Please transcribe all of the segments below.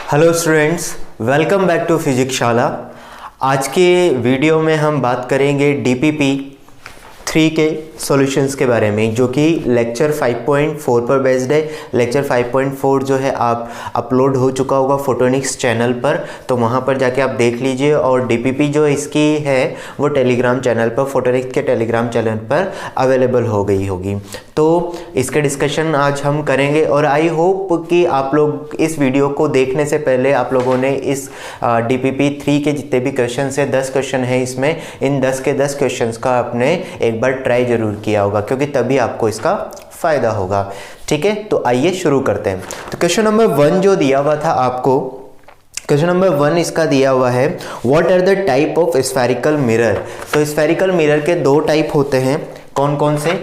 Hello students, welcome back to Physics Shala. आज के video में हम बात करेंगे डीपीपी 3 के सॉल्यूशंस के बारे में, जो कि लेक्चर 5.4 पर बेस्ड है। लेक्चर 5.4 जो है आप अपलोड हो चुका होगा फोटोनिक्स चैनल पर, तो वहाँ पर जाके आप देख लीजिए। और डीपीपी जो इसकी है वो टेलीग्राम चैनल पर, फोटोनिक्स के टेलीग्राम चैनल पर अवेलेबल हो गई होगी। तो इसके डिस्कशन आज हम करेंगे और आई होप कि आप लोग इस वीडियो को देखने से पहले आप लोगों ने इस डीपीपी 3 के जितने भी क्वेश्चन है, 10 क्वेश्चन है इसमें, इन 10 के 10 क्वेश्चंस का आपने एक बार ट्राई जरूर किया होगा, क्योंकि तभी आपको इसका फ़ायदा होगा। ठीक है, तो आइए शुरू करते हैं। तो क्वेश्चन नंबर 1 जो दिया हुआ था आपको, क्वेश्चन नंबर 1 इसका दिया हुआ है, what are the type of spherical mirror. तो स्फेरिकल मिरर के 2 टाइप होते हैं। कौन कौन से?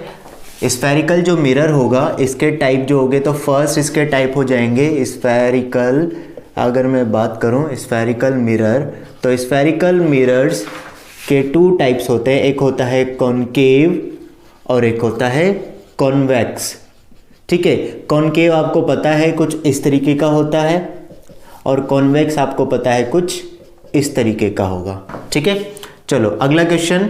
स्फेरिकल जो मिरर होगा इसके टाइप जो होंगे, तो फर्स्ट इसके टाइप हो जाएंगे स्फेरिकल। अगर मैं बात करूं स्फेरिकल मिरर, तो स्फेरिकल मिरर्स के 2 टाइप्स होते हैं। एक होता है कॉनकेव और एक होता है कॉन्वेक्स। ठीक है, कॉनकेव आपको पता है कुछ इस तरीके का होता है और कॉन्वेक्स आपको पता है कुछ इस तरीके का होगा। ठीक है, चलो अगला क्वेश्चन।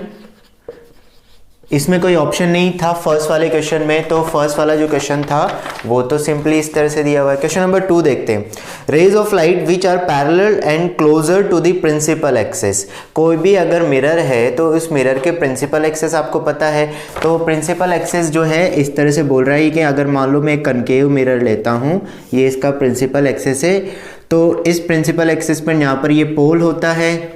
इसमें कोई ऑप्शन नहीं था फर्स्ट वाले क्वेश्चन में, तो फर्स्ट वाला जो क्वेश्चन था वो तो सिंपली इस तरह से दिया हुआ है। क्वेश्चन नंबर 2 देखते हैं। Rays of light which are parallel and closer to the principal axis. कोई भी अगर मिरर है तो उस मिरर के प्रिंसिपल एक्सिस आपको पता है, तो प्रिंसिपल एक्सिस जो है इस तरह से बोल रहा है कि अगर मान लो मैं एक कनकेव मिरर लेता हूँ, ये इसका प्रिंसिपल एक्सिस है, तो इस प्रिंसिपल एक्सिस पर यहाँ पर ये पोल होता है,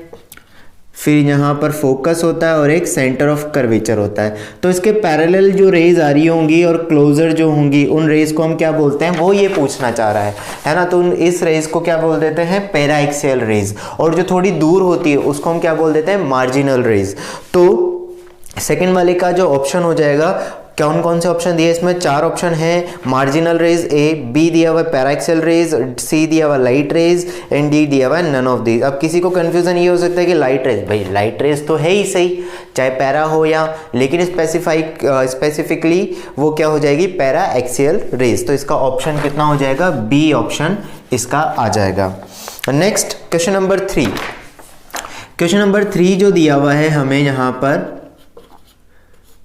फिर यहाँ पर फोकस होता है और एक सेंटर ऑफ कर्वेचर होता है। तो इसके पैरेलल जो रेज आ रही होंगी और क्लोजर जो होंगी, उन रेज को हम क्या बोलते हैं, वो ये पूछना चाह रहा है ना। तो इस रेज को क्या बोल देते हैं, पैराएक्सियल रेज, और जो थोड़ी दूर होती है उसको हम क्या बोल देते हैं, मार्जिनल रेज। तो सेकेंड वाले का जो ऑप्शन हो जाएगा, कौन कौन से ऑप्शन दिए इसमें, 4 ऑप्शन है। मार्जिनल रेज ए, बी दिया हुआ पैराएक्सियल रेज, सी दिया हुआ लाइट रेज एंड डी दिया हुआ नन ऑफ दीज। अब किसी को कंफ्यूजन ये हो सकता है कि लाइट रेज, भाई लाइट रेज तो है ही सही, चाहे पैरा हो या, लेकिन स्पेसिफिकली वो क्या हो जाएगी, पैराएक्सियल रेज। तो इसका ऑप्शन कितना हो जाएगा, बी ऑप्शन इसका आ जाएगा। Next question number 3। Question number 3 जो दिया हुआ है हमें यहाँ पर,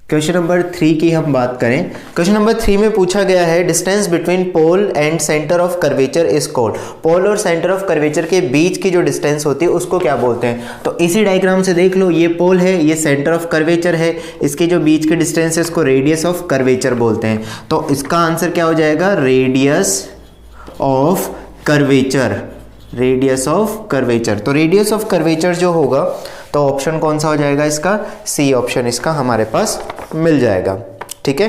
क्वेश्चन नंबर 3 की हम बात करें। क्वेश्चन नंबर 3 में पूछा गया है, distance between pole and centre of curvature is called. Pole और सेंटर ऑफ कर्वेचर के बीच की जो डिस्टेंस होती है उसको क्या बोलते हैं। तो इसी डायग्राम से देख लो, ये पोल है, ये सेंटर ऑफ कर्वेचर है, इसके जो बीच की डिस्टेंस है इसको रेडियस ऑफ कर्वेचर बोलते हैं। तो इसका आंसर क्या हो जाएगा, radius of curvature. Radius of curvature, तो रेडियस ऑफ कर्वेचर जो होगा, तो ऑप्शन कौन सा हो जाएगा इसका, सी ऑप्शन इसका हमारे पास मिल जाएगा। ठीक है,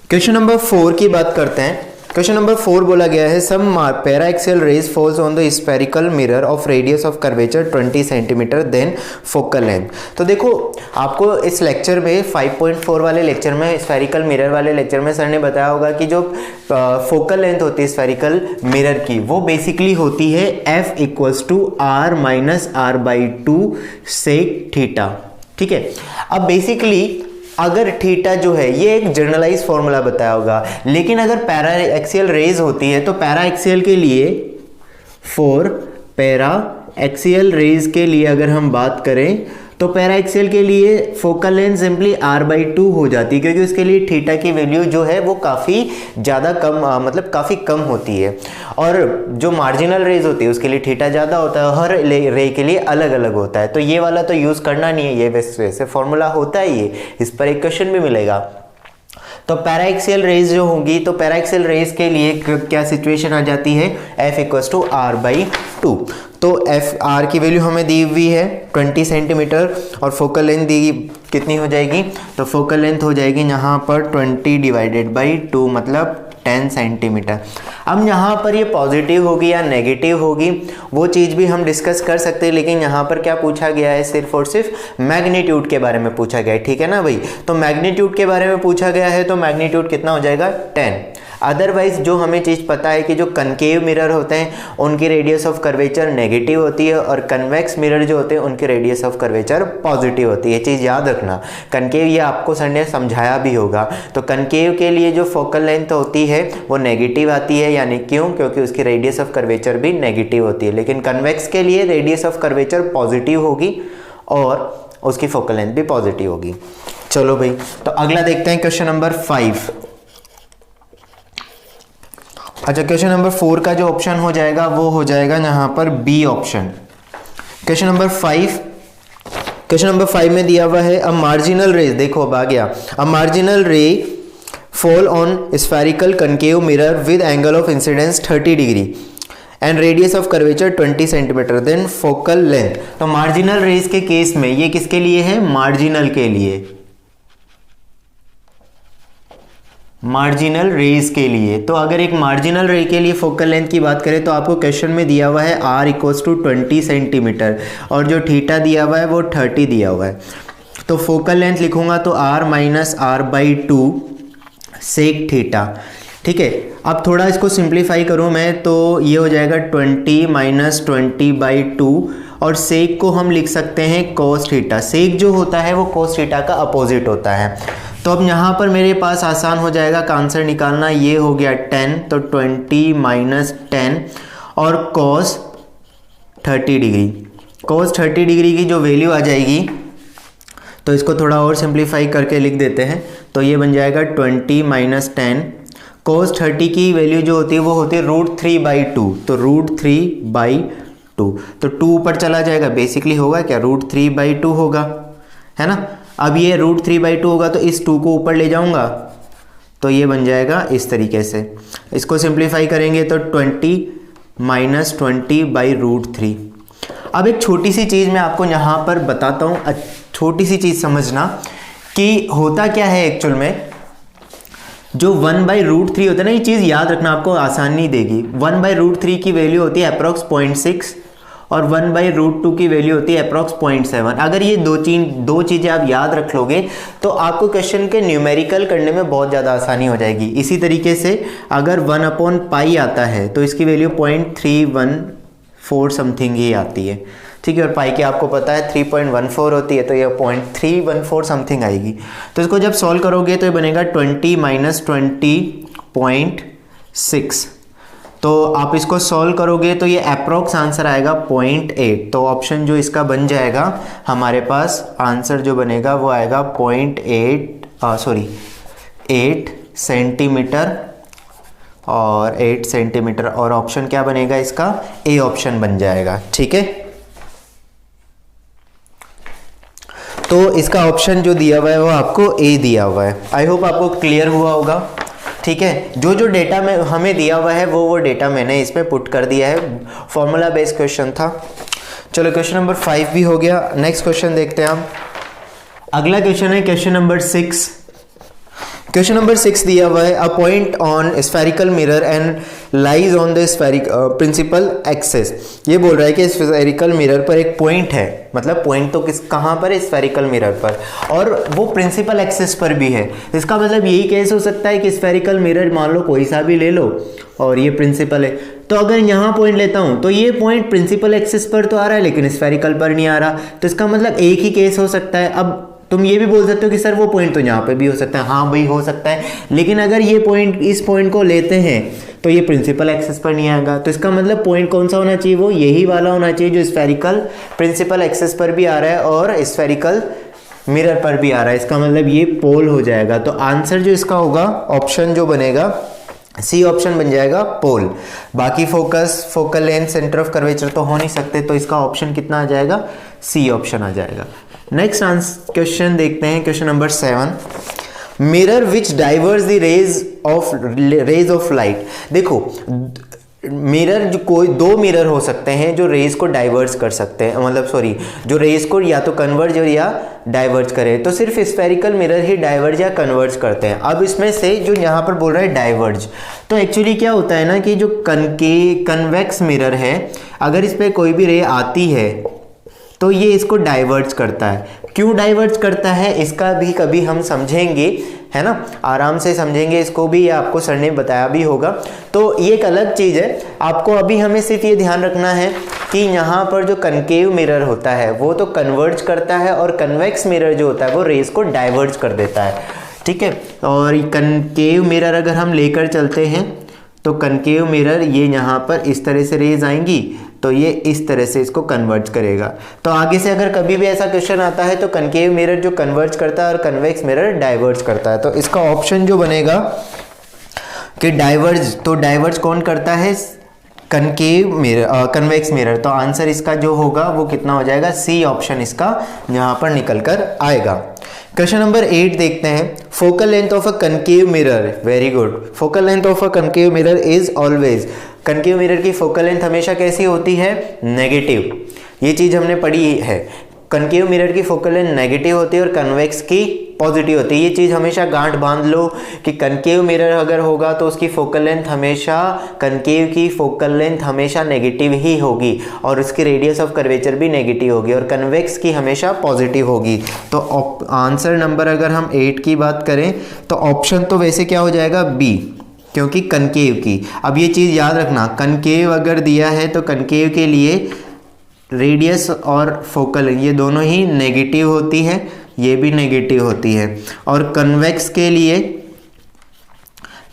क्वेश्चन नंबर 4 की बात करते हैं। क्वेश्चन नंबर 4 बोला गया है, some paraxial rays falls on the spherical mirror of radius of curvature 20 centimetre then focal length. तो देखो आपको इस लेक्चर में 5.4 वाले लेक्चर में, स्फेरिकल मिरर वाले लेक्चर में सर ने बताया होगा कि जो फोकल लेंथ होती है स्फेरिकल मिरर की, वो बेसिकली होती है F = R-R/2 सेक थीटा। ठीक है, अब बेसिकली अगर थीटा जो है ये एक जनरलाइज फॉर्मूला बताया होगा, लेकिन अगर पैराएक्सियल रेज होती है तो पैराएक्सियल के लिए, फॉर पैराएक्सियल रेज के लिए अगर हम बात करें तो पैराएक्सियल के लिए फोकल लेंथ सिंपली R/2 हो जाती है, क्योंकि उसके लिए थीटा की वैल्यू जो है वो काफ़ी ज़्यादा कम, मतलब काफ़ी कम होती है। और जो मार्जिनल रेज होती है उसके लिए थीटा ज़्यादा होता है, हर रे के लिए अलग अलग होता है। तो ये वाला तो यूज़ करना नहीं है, ये वैसे फॉर्मूला होता है ये, इस पर एक क्वेश्चन भी मिलेगा। तो पैराएक्सियल रेज जो होंगी, तो पैराएक्सियल रेज के लिए क्या सिचुएशन आ जाती है, F = R/2। तो एफ आर की वैल्यू हमें दी हुई है 20 सेंटीमीटर और फोकल लेंथ दी कितनी हो जाएगी, तो फोकल लेंथ हो जाएगी यहाँ पर 20/2 मतलब 10 सेंटीमीटर। अब यहाँ पर ये पॉजिटिव होगी या नेगेटिव होगी वो चीज़ भी हम डिस्कस कर सकते हैं, लेकिन यहाँ पर क्या पूछा गया है, सिर्फ और सिर्फ मैग्नीट्यूड के बारे में पूछा गया है। ठीक है ना भाई, तो मैग्नीट्यूड के बारे में पूछा गया है, तो मैग्नीट्यूड कितना हो जाएगा 10। अदरवाइज जो हमें चीज़ पता है कि जो कनकेव मिरर होते हैं उनकी रेडियस ऑफ कर्वेचर नेगेटिव होती है और कन्वेक्स मिरर जो होते हैं उनकी रेडियस ऑफ कर्वेचर पॉजिटिव होती है। ये चीज़ याद रखना। कनकेव ये आपको सर ने समझाया भी होगा। तो कनकेव के लिए जो फोकल लेंथ होती है वो नेगेटिव आती है, यानी क्यों? क्योंकि उसकी रेडियस ऑफ कर्वेचर भी नेगेटिव होती है। लेकिन कन्वेक्स के लिए रेडियस ऑफ कर्वेचर पॉजिटिव होगी और उसकी फोकल लेंथ भी पॉजिटिव होगी। चलो भाई, तो अगला देखते हैं क्वेश्चन नंबर 5। अच्छा, क्वेश्चन नंबर 4 का जो ऑप्शन हो जाएगा वो हो जाएगा यहाँ पर बी ऑप्शन। क्वेश्चन नंबर 5 में दिया हुआ है अ मार्जिनल रेज, देखो अब आ गया, a marginal ray fall on spherical concave mirror with angle of incidence 30 degree and radius of curvature 20 centimetre, then focal length. तो मार्जिनल रेज के केस में ये किसके लिए है? मार्जिनल के लिए, मार्जिनल रेज के लिए। तो अगर एक मार्जिनल रे के लिए फोकल लेंथ की बात करें तो आपको क्वेश्चन में दिया हुआ है r इक्वल्स टू 20 सेंटीमीटर और जो थीटा दिया हुआ है वो 30 दिया हुआ है। तो फोकल लेंथ लिखूंगा तो r minus r/2 sec theta. ठीक है, अब थोड़ा इसको सिंप्लीफाई करूं मैं तो ये हो जाएगा 20 माइनस 20/2 और सेक को हम लिख सकते हैं कोस थीटा। सेक जो होता है वो कोस थीटा का अपोजिट होता है। तो अब यहाँ पर मेरे पास आसान हो जाएगा का आंसर निकालना। ये हो गया 10, तो 20 माइनस 10 और cos 30 डिग्री। cos 30 डिग्री की जो वैल्यू आ जाएगी तो इसको थोड़ा और सिंप्लीफाई करके लिख देते हैं। तो ये बन जाएगा 20 माइनस 10, cos 30 की वैल्यू जो होती है वो होती है √3/2, तो √3/2, तो 2 ऊपर चला जाएगा, बेसिकली होगा क्या? √3/2 होगा, है ना। अब ये √3/2 होगा तो इस 2 को ऊपर ले जाऊंगा तो ये बन जाएगा इस तरीके से। इसको सिंप्लीफाई करेंगे तो 20 माइनस 20/√3। अब एक छोटी सी चीज़ मैं आपको यहाँ पर बताता हूँ, छोटी सी चीज़ समझना कि होता क्या है एक्चुअल में। जो 1/√3 होता है ना, ये चीज़ याद रखना, आपको आसानी देगी। 1/√3 की वैल्यू होती है अप्रॉक्स 0.6 और 1/√2 की वैल्यू होती है अप्रॉक्स 0.7। अगर ये दो चीज़ें आप याद रख लोगे तो आपको क्वेश्चन के न्यूमेरिकल करने में बहुत ज़्यादा आसानी हो जाएगी। इसी तरीके से अगर 1/π आता है तो इसकी वैल्यू 0.314 समथिंग ही आती है। ठीक है, और पाई की आपको पता है 3.14 होती है, तो ये 0.314 समथिंग आएगी। तो इसको जब सॉल्व करोगे तो ये बनेगा 20 माइनस 20.6। तो आप इसको सॉल्व करोगे तो ये अप्रॉक्स आंसर आएगा 0.8। तो ऑप्शन जो इसका बन जाएगा हमारे पास आंसर जो बनेगा वो आएगा 8 सेंटीमीटर और 8 सेंटीमीटर, और ऑप्शन क्या बनेगा इसका? ए ऑप्शन बन जाएगा। ठीक है, तो इसका ऑप्शन जो दिया हुआ है वो आपको ए दिया हुआ है। आई होप आपको क्लियर हुआ होगा। ठीक है, जो डेटा में हमें दिया हुआ है वो डेटा मैंने इसमें पुट कर दिया है, फॉर्मूला बेस्ड क्वेश्चन था। चलो, क्वेश्चन नंबर 5 भी हो गया। नेक्स्ट क्वेश्चन देखते हैं हम। अगला क्वेश्चन है क्वेश्चन नंबर 6। क्वेश्चन नंबर 6 दिया हुआ है, a point on spherical mirror and lies on the principal axis. ये बोल रहा है कि स्फेरिकल मिरर पर एक पॉइंट है, मतलब पॉइंट तो कहाँ पर है? स्फेरिकल मिरर पर, और वो प्रिंसिपल एक्सिस पर भी है। इसका मतलब यही केस हो सकता है कि स्फेरिकल मिरर मान लो कोई सा भी ले लो और ये प्रिंसिपल है। तो अगर यहाँ पॉइंट लेता हूँ तो ये पॉइंट प्रिंसिपल एक्सिस पर तो आ रहा है लेकिन स्फेरिकल पर नहीं आ रहा। तो इसका मतलब एक ही केस हो सकता है। अब तुम ये भी बोल सकते हो कि सर वो पॉइंट तो यहाँ पे भी हो सकता है। हाँ भाई, हो सकता है, लेकिन अगर ये पॉइंट इस पॉइंट को लेते हैं तो ये प्रिंसिपल एक्सिस पर नहीं आएगा। तो इसका मतलब पॉइंट कौन सा होना चाहिए? वो यही वाला होना चाहिए जो स्फेरिकल प्रिंसिपल एक्सिस पर भी आ रहा है और स्फेरिकल मिरर पर भी आ रहा है। इसका मतलब ये पोल हो जाएगा। तो आंसर जो इसका होगा, ऑप्शन जो बनेगा सी ऑप्शन बन जाएगा, पोल। बाकी focus, focal length, centre of curvature तो हो नहीं सकते, तो इसका ऑप्शन कितना आ जाएगा? सी ऑप्शन आ जाएगा। नेक्स्ट क्वेश्चन देखते हैं, question number 7। Mirror which diverse the rays of light. देखो, मिरर जो कोई दो मिरर हो सकते हैं जो रेज को डाइवर्स कर सकते हैं, मतलब सॉरी, जो रेज को या तो कन्वर्ज या डाइवर्ज करे। तो सिर्फ स्फेरिकल मिरर ही डाइवर्ज या कन्वर्ज करते हैं। अब इसमें से जो यहाँ पर बोल रहा है डाइवर्ज, तो एक्चुअली क्या होता है ना कि जो कन्वेक्स मिरर है, अगर इस पर कोई भी रे आती है तो ये इसको डाइवर्ज करता है। क्यों डाइवर्ज करता है इसका भी कभी हम समझेंगे, है ना, आराम से समझेंगे इसको भी, या आपको सर ने बताया भी होगा। तो ये एक अलग चीज़ है। आपको अभी हमें सिर्फ ये ध्यान रखना है कि यहाँ पर जो कनकेव मिरर होता है वो तो कन्वर्ज करता है, और कन्वेक्स मिरर जो होता है वो रेज को डाइवर्ज कर देता है, ठीक है। और कनकेव मिरर अगर हम लेकर चलते हैं तो कनकेव मिरर ये यहाँ पर इस तरह से रेज आएंगी, तो ये इस तरह से इसको कन्वर्ज करेगा। तो आगे से अगर कभी भी ऐसा क्वेश्चन आता है तो कनकेव मिरर जो कन्वर्ज करता है और कन्वेक्स मिरर डाइवर्ज करता है, तो इसका ऑप्शन जो बनेगा कि डाइवर्ज, तो डाइवर्ज कौन करता है, कनकेव मिरर, कन्वेक्स मिरर। तो आंसर इसका जो होगा वो कितना हो जाएगा, सी ऑप्शन इसका यहाँ पर निकल कर आएगा। क्वेश्चन नंबर 8 देखते हैं। Focal length of a concave mirror, very good, focal length of a concave mirror is always, concave mirror की फोकल लेंथ हमेशा कैसी होती है, नेगेटिव। ये चीज हमने पढ़ी है, कनकेव मिरर की फोकल लेंथ नेगेटिव होती है और कन्वेक्स की पॉजिटिव होती है। ये चीज़ हमेशा गांठ बांध लो कि कनकेव मिरर अगर होगा तो उसकी फोकल लेंथ हमेशा, कनकेव की फोकल लेंथ हमेशा नेगेटिव ही होगी और उसकी रेडियस ऑफ कर्वेचर भी नेगेटिव होगी, और कन्वेक्स की हमेशा पॉजिटिव होगी। तो आंसर नंबर अगर हम 8 की बात करें तो ऑप्शन तो वैसे क्या हो जाएगा, बी, क्योंकि कनकेव की। अब ये चीज़ याद रखना, कनकेव अगर दिया है तो कनकेव के लिए रेडियस और फोकल ये दोनों ही नेगेटिव होती है, ये भी नेगेटिव होती है, और कन्वेक्स के लिए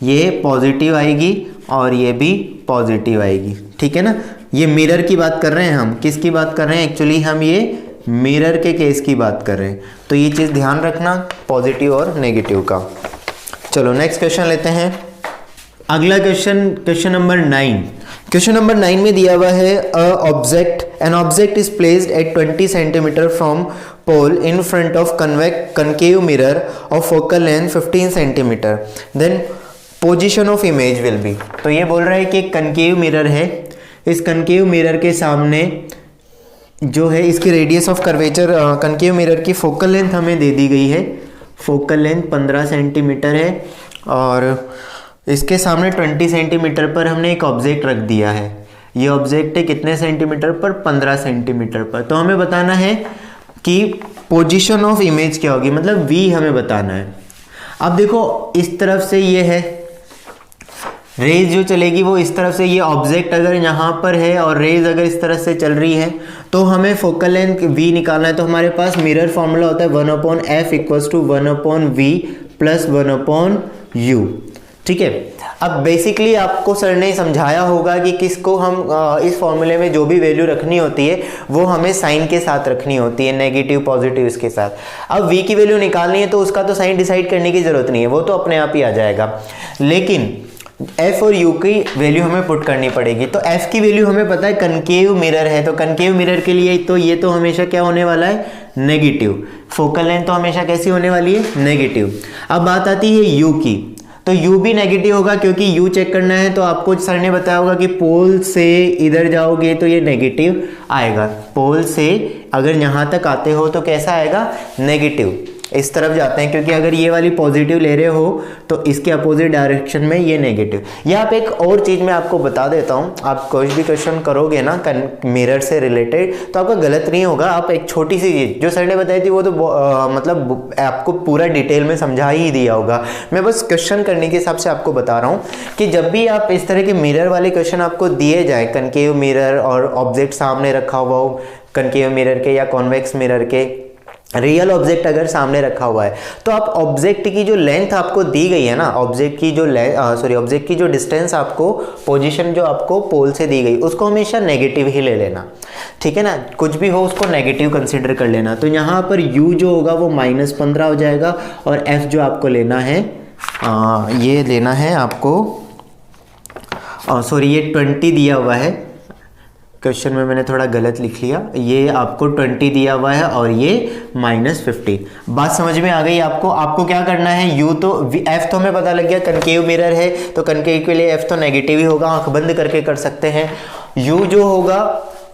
ये पॉजिटिव आएगी और ये भी पॉजिटिव आएगी, ठीक है ना। ये मिरर की बात कर रहे हैं हम, किसकी बात कर रहे हैं, एक्चुअली हम ये मिरर के केस की बात कर रहे हैं। तो ये चीज़ ध्यान रखना, पॉजिटिव और नेगेटिव का। चलो नेक्स्ट क्वेश्चन लेते हैं। अगला question, question number 9। Question number 9 में दिया हुआ है an object is placed at 20 centimetre from pole in front of concave mirror of focal length 15 centimetre, then position of image will be. तो ये बोल रहा है कि कनकेव मिरर है, इस कनकेव मिरर के सामने जो है इसकी radius of curvature, concave mirror की फोकल लेंथ हमें दे दी गई है, फोकल लेंथ 15 सेंटीमीटर है, और इसके सामने 20 सेंटीमीटर पर हमने एक ऑब्जेक्ट रख दिया है। ये ऑब्जेक्ट है कितने सेंटीमीटर पर, 15 सेंटीमीटर पर। तो हमें बताना है कि पोजीशन ऑफ इमेज क्या होगी, मतलब वी हमें बताना है। अब देखो इस तरफ से ये है, रेज जो चलेगी वो इस तरफ से, ये ऑब्जेक्ट अगर यहाँ पर है और रेज अगर इस तरह से चल रही है तो हमें फोकल लेंथ वी निकालना है। तो हमारे पास मिरर फॉर्मूला होता है 1/f equals to 1/v plus 1/u, ठीक है। अब बेसिकली आपको सर ने समझाया होगा कि किसको हम इस फॉर्मूले में जो भी वैल्यू रखनी होती है वो हमें साइन के साथ रखनी होती है, नेगेटिव पॉजिटिव इसके साथ। अब v की वैल्यू निकालनी है तो उसका तो साइन डिसाइड करने की जरूरत नहीं है, वो तो अपने आप ही आ जाएगा, लेकिन f और u की वैल्यू हमें पुट करनी पड़ेगी। तो f की वैल्यू हमें पता है, कनकेव मिरर है तो कनकेव मिरर के लिए तो ये तो हमेशा क्या होने वाला है, नेगेटिव। फोकल लेंथ तो हमेशा कैसी होने वाली है, नेगेटिव। अब बात आती है u की, तो u भी नेगेटिव होगा क्योंकि u चेक करना है। तो आपको सर ने बताया होगा कि पोल से इधर जाओगे तो ये नेगेटिव आएगा, पोल से अगर यहाँ तक आते हो तो कैसा आएगा, नेगेटिव। इस तरफ जाते हैं क्योंकि अगर ये वाली पॉजिटिव ले रहे हो तो इसके अपोजिट डायरेक्शन में ये नेगेटिव। या आप एक और चीज़ मैं आपको बता देता हूँ, आप कोई भी क्वेश्चन करोगे ना मिरर से रिलेटेड तो आपका गलत नहीं होगा। आप एक छोटी सी चीज़ जो सर ने बताई थी वो तो मतलब आपको पूरा डिटेल में समझा ही दिया होगा, मैं बस क्वेश्चन करने के हिसाब से आपको बता रहा हूँ कि जब भी आप इस तरह के मिरर वाले क्वेश्चन आपको दिए जाए, कनकेव मिरर और ऑब्जेक्ट सामने रखा हुआ हो, कनकेव मिरर के या कॉन्वेक्स मिरर के, रियल ऑब्जेक्ट अगर सामने रखा हुआ है तो आप ऑब्जेक्ट की जो लेंथ आपको दी गई है ना, ऑब्जेक्ट की जो डिस्टेंस आपको, पोजीशन जो आपको पोल से दी गई, उसको हमेशा नेगेटिव ही ले लेना, ठीक है ना। कुछ भी हो उसको नेगेटिव कंसीडर कर लेना। तो यहाँ पर u जो होगा वो -15 हो जाएगा, और f जो आपको लेना है ये लेना है आपको, सॉरी ये 20 दिया हुआ है, क्वेश्चन में मैंने थोड़ा गलत लिख लिया, ये आपको 20 दिया हुआ है और ये -15। बात समझ में आ गई आपको। आपको क्या करना है, u तो f तो हमें पता लग गया, कनकेव मिरर है तो कनकेव के लिए f तो नेगेटिव ही होगा, आंख बंद करके कर सकते हैं। u जो होगा,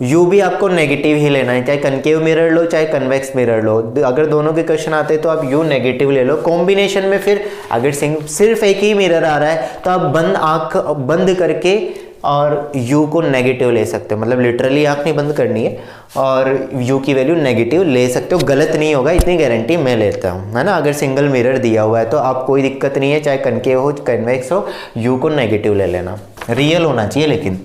u भी आपको नेगेटिव ही लेना है, चाहे कनकेव मिरर लो चाहे कन्वेक्स मिरर लो। अगर दोनों के क्वेश्चन आते हैं तो आप u नेगेटिव ले लो। कॉम्बिनेशन में फिर अगर सिर्फ एक ही मिरर आ रहा है तो आप आंख बंद करके और u को नेगेटिव ले सकते हो, मतलब लिटरली आँख नहीं बंद करनी है और u की वैल्यू नेगेटिव ले सकते हो, गलत नहीं होगा इतनी गारंटी मैं लेता हूँ, है ना। अगर सिंगल मिरर दिया हुआ है तो आप कोई दिक्कत नहीं है, चाहे कनकेव हो कन्वेक्स हो, u को नेगेटिव ले लेना, रियल होना चाहिए। लेकिन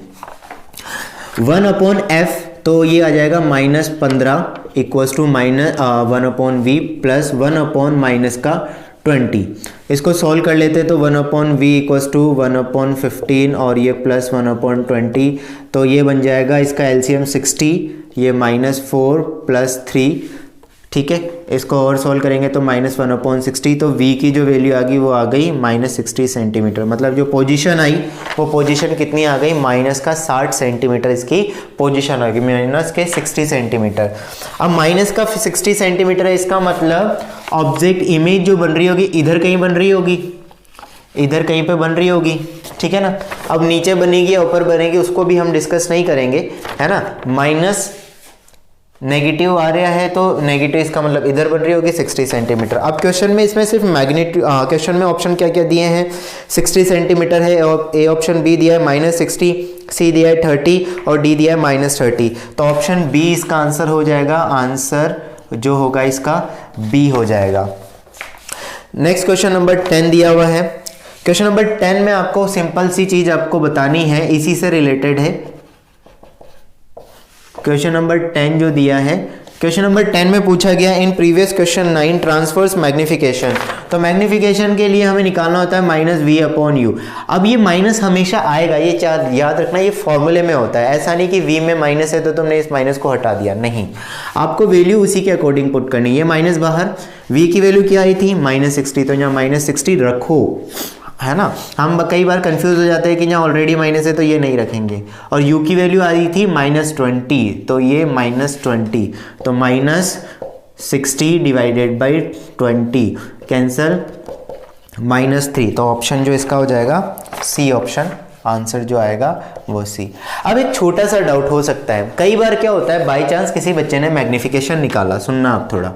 1/f तो ये आ जाएगा -15 इक्वल्स टू -1/v प्लस 1/- का 20। इसको सॉल्व कर लेते तो 1/v इक्वल्स टू 1/15 और ये प्लस 1/20, तो ये बन जाएगा इसका एलसीएम 60, ये -4 प्लस 3, ठीक है। इसको और सॉल्व करेंगे तो -1/60, तो v की जो वैल्यू आ गई वो आ गई -60 सेंटीमीटर, मतलब जो पोजीशन आई वो पोजीशन कितनी आ गई, -60 सेंटीमीटर इसकी पोजीशन आ गई, -60 सेंटीमीटर। अब -60 सेंटीमीटर है, इसका मतलब ऑब्जेक्ट इमेज जो बन रही होगी इधर कहीं बन रही होगी, इधर कहीं पे बन रही होगी, ठीक है ना। अब नीचे बनेगी या ऊपर बनेगी उसको भी हम डिस्कस नहीं करेंगे, है ना। माइनस नेगेटिव आ रहा है तो नेगेटिव इसका मतलब इधर बन रही होगी 60 सेंटीमीटर। अब क्वेश्चन में इसमें सिर्फ मैग्नीट्यूड, क्वेश्चन में ऑप्शन क्या क्या दिए हैं, 60 सेंटीमीटर है और ए ऑप्शन बी दिया है -60, सी दिया है 30 और डी दिया है -30, तो ऑप्शन बी इसका आंसर हो जाएगा, आंसर जो होगा इसका बी हो जाएगा। नेक्स्ट क्वेश्चन नंबर 10 दिया हुआ है। क्वेश्चन नंबर 10 में आपको सिंपल सी चीज आपको बतानी है, इसी से रिलेटेड है। क्वेश्चन नंबर 10 जो दिया है, क्वेश्चन नंबर 10 में पूछा गया in previous question 9 transfers magnification, तो मैग्निफिकेशन के लिए हमें निकालना होता है -v/u। अब ये माइनस हमेशा आएगा, ये याद रखना, ये फॉर्मूले में होता है, ऐसा नहीं कि v में माइनस है तो तुमने इस माइनस को हटा दिया, नहीं, आपको वैल्यू उसी के अकॉर्डिंग पुट करनी है। ये माइनस बाहर, v की वैल्यू क्या आई थी -60, तो यहाँ -60 रखो, है ना। हम कई बार कंफ्यूज हो जाते हैं कि यहाँ ऑलरेडी माइनस है तो ये नहीं रखेंगे, और u की वैल्यू आ रही थी -20, तो ये -20, तो -60 डिवाइडेड बाई 20 कैंसल, -3, तो ऑप्शन जो इसका हो जाएगा सी ऑप्शन, आंसर जो आएगा वो सी। अब एक छोटा सा डाउट हो सकता है, कई बार क्या होता है, बाई चांस किसी बच्चे ने मैग्निफिकेशन निकाला, सुनना आप थोड़ा,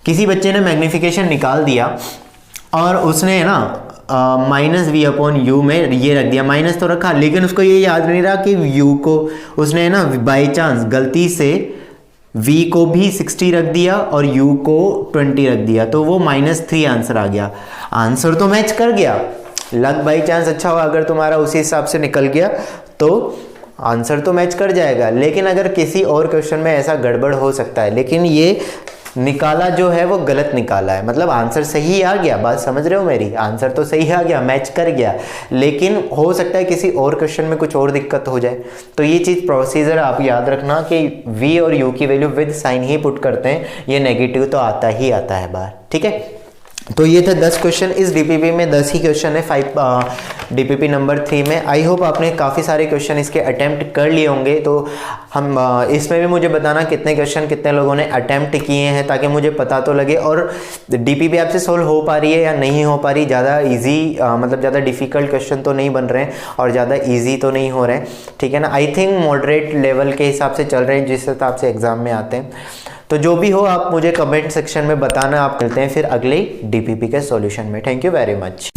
किसी बच्चे ने मैग्निफिकेशन निकाल दिया और उसने ना -v/u में ये रख दिया, माइनस तो रखा लेकिन उसको ये याद नहीं रहा कि u को उसने ना बाई चांस गलती से v को भी 60 रख दिया और u को 20 रख दिया, तो वो -3 आंसर आ गया। आंसर तो मैच कर गया, लक बाई चांस अच्छा हुआ अगर तुम्हारा उसी हिसाब से निकल गया तो आंसर तो मैच कर जाएगा, लेकिन अगर किसी और क्वेश्चन में ऐसा गड़बड़ हो सकता है, लेकिन ये निकाला जो है वो गलत निकाला है, मतलब आंसर सही आ गया, बात समझ रहे हो मेरी, आंसर तो सही आ गया, मैच कर गया, लेकिन हो सकता है किसी और क्वेश्चन में कुछ और दिक्कत हो जाए। तो ये चीज़ प्रोसीजर आप याद रखना कि v और u की वैल्यू विद साइन ही पुट करते हैं, ये नेगेटिव तो आता ही आता है बाहर, ठीक है। तो ये थे 10 क्वेश्चन, इस डीपीपी में 10 ही क्वेश्चन है डीपीपी नंबर 3 में। आई होप आपने काफ़ी सारे क्वेश्चन इसके अटेम्प्ट कर लिए होंगे, तो हम इसमें भी मुझे बताना कितने क्वेश्चन कितने लोगों ने अटेम्प्ट किए हैं, ताकि मुझे पता तो लगे, और डीपीपी आपसे सोल्व हो पा रही है या नहीं हो पा रही, ज़्यादा ईजी मतलब ज़्यादा डिफ़िकल्ट क्वेश्चन तो नहीं बन रहे हैं और ज़्यादा ईजी तो नहीं हो रहे हैं, ठीक है ना। आई थिंक मॉडरेट लेवल के हिसाब से चल रहे हैं जिस हिसाब से एग्ज़ाम में आते हैं। तो जो भी हो आप मुझे कमेंट सेक्शन में बताना। आप मिलते हैं फिर अगले डीपीपी के सॉल्यूशन में। Thank you very much.